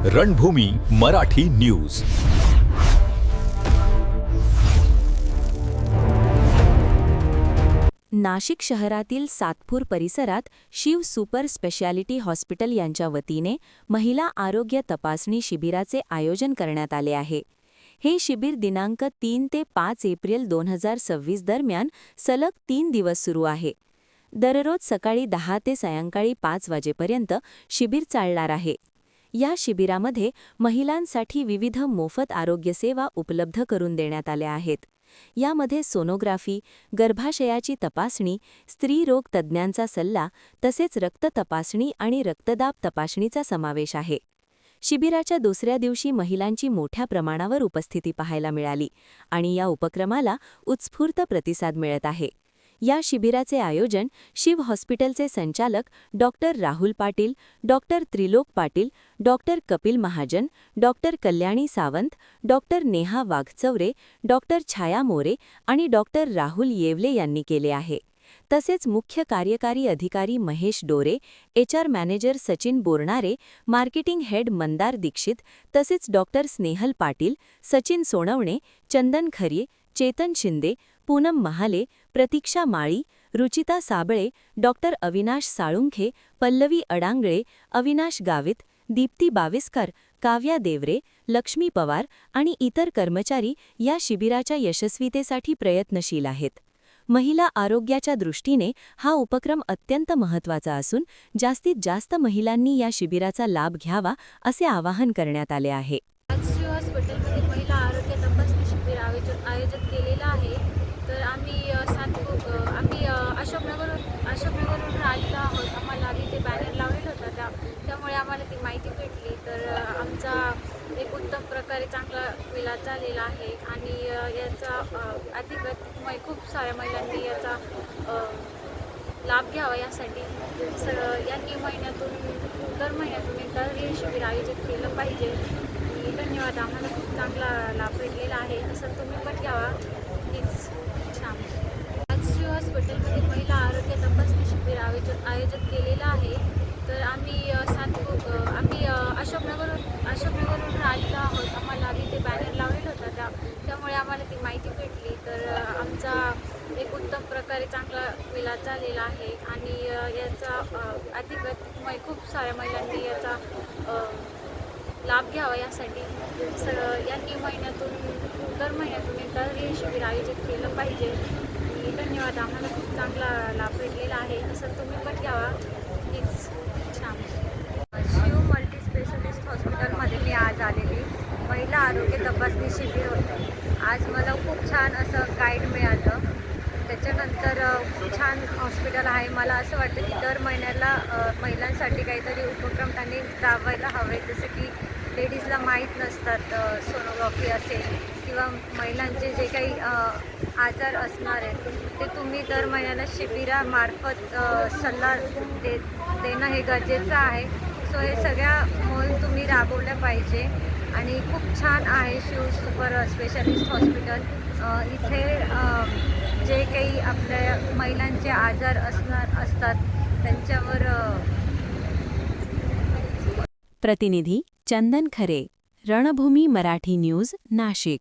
रणभूमी Marathi news. Nashik शहरातील सातपूर परिसरात Shiv super speciality hospital यांच्या वतीने महिला आरोग्य तपासणी शिबिराचे आयोजन करण्यात आले आहे. हे शिबिर दिनांक 3 ते 5 एप्रिल 2026 दरम्यान सलग 3 दिवस सुरू आहे. दररोज सकाळी 10 ते सायंकाळी 5 वाजेपर्यंत शिबिर चालणार आहे. या शिबिरामध्ये महिलांसाठी विविध मोफत आरोग्यसेवा उपलब्ध करून देण्यात आल्या आहेत. यामध्ये सोनोग्राफी, गर्भाशयाची तपासणी, स्त्रीरोग तज्ज्ञांचा सल्ला तसेच रक्त तपासणी आणि रक्तदाब तपासणीचा समावेश आहे. शिबिराच्या दुसऱ्या दिवशी महिलांची मोठ्या प्रमाणावर उपस्थिती पाहायला मिळाली आणि या उपक्रमाला उत्स्फूर्त प्रतिसाद मिळत आहे. या शिबिराचे आयोजन शिव हॉस्पिटलचे संचालक doctor Rahul Patil, doctor Trilok Patil, doctor Kapil Mahajan, doctor Kalyani Sawant, doctor Neha Waghchaure, doctor Chhaya More आणि डॉक्टर राहुल येवले यांनी केले आहे. तसेच मुख्य कार्यकारी अधिकारी Mahesh Dore, HR manager Sachin Bornare, marketing head Mandar Dixit तसेच डॉक्टर स्नेहल पाटील, सचिन सोनवणे, चंदन खरे, चेतन शिंदे, पूनम महाले, प्रतीक्षा माळी, रुचिता साबळे, डॉक्टर अविनाश साळुंखे, पल्लवी अडांगळे, अविनाश गावित, दीप्ती बाविस्कर, काव्या देवरे, लक्ष्मी पवार आणि इतर कर्मचारी या शिबिराच्या यशस्वीतेसाठी प्रयत्नशील आहेत. महिला आरोग्याच्या दृष्टीने हा उपक्रम अत्यंत महत्त्वाचा असून जास्तीत जास्त महिलांनी या शिबिराचा लाभ घ्यावा असे आवाहन करण्यात आले आहे. आज शिव हॉस्पिटलमध्ये महिला आरोग्य तपासणी शिबिर आयोजित केलेलं आहे. तर आम्ही अशोकनगरवरून आलेलो आहोत. आम्हाला आधी ते बॅनर लावलेलं होता, त्यामुळे आम्हाला ती माहिती भेटली. तर आमचा एक उत्तम प्रकारे चांगला इलाज झालेला आहे आणि याचा अधिक खूप साऱ्या महिलांनी याचा लाभ घ्यावा यासाठी यांनी दर महिन्यातून एकदा हे शिबिर आयोजित केलं पाहिजे. आणि धन्यवाद. आम्हाला खूप चांगला लाभ भेटलेला आहे. असं तुम्ही पण घ्यावा प्लीज. छान. आज शिव हॉस्पिटलमध्ये महिला आरोग्य तपासणी शिबिर आयोजित केलेलं आहे. तर आम्ही अशोकनगरवरून आलेलो आहोत. आम्हाला आधी ते बॅनर लावलेलं होता, त्यामुळे आम्हाला ती माहिती भेटली. तर आमचा एक उत्तम प्रकारे चांगला इलाज झालेला आहे आणि याचा अधिक खूप साऱ्या महिलांनी याचा लाभ घ्यावा यासाठी यांनी दर महिन्यातून एकदा हे शिबिर आयोजित केलं पाहिजे. आणि धन्यवाद. आम्हाला खूप चांगला लाभ भेटलेला आहे. असं तुम्ही पण घ्यावा प्लीज. छान. शिव मल्टी स्पेशलिस्ट हॉस्पिटलमध्ये मी आज आलेली महिला आरोग्य तपासणी शिबिर होतं. आज मला खूप छान असं गाईड मिळालं. त्याच्यानंतर खूप छान हॉस्पिटल आहे. मला असं वाटतं की दर महिन्याला महिलांसाठी काहीतरी उपक्रम त्यांनी राबवायला हवे. जसं की लेडीजला माहीत नसतात सोनोग्राफी असेल किंवा महिलांचे जे काही आजार असणार आहेत ते तुम्ही दर महिन्याला शिबिरामार्फत सल्ला देणं हे गरजेचं आहे. सो हे सगळ्या मोहीम तुम्ही राबवल्या पाहिजे आणि खूप छान आहे शिव सुपर स्पेशालिस्ट हॉस्पिटल. इथे जे काही आपल्या महिलांचे आजार असतात त्यांच्यावर. प्रतिनिधी चंदन खरे, रणभूमी मराठी न्यूज, नाशिक.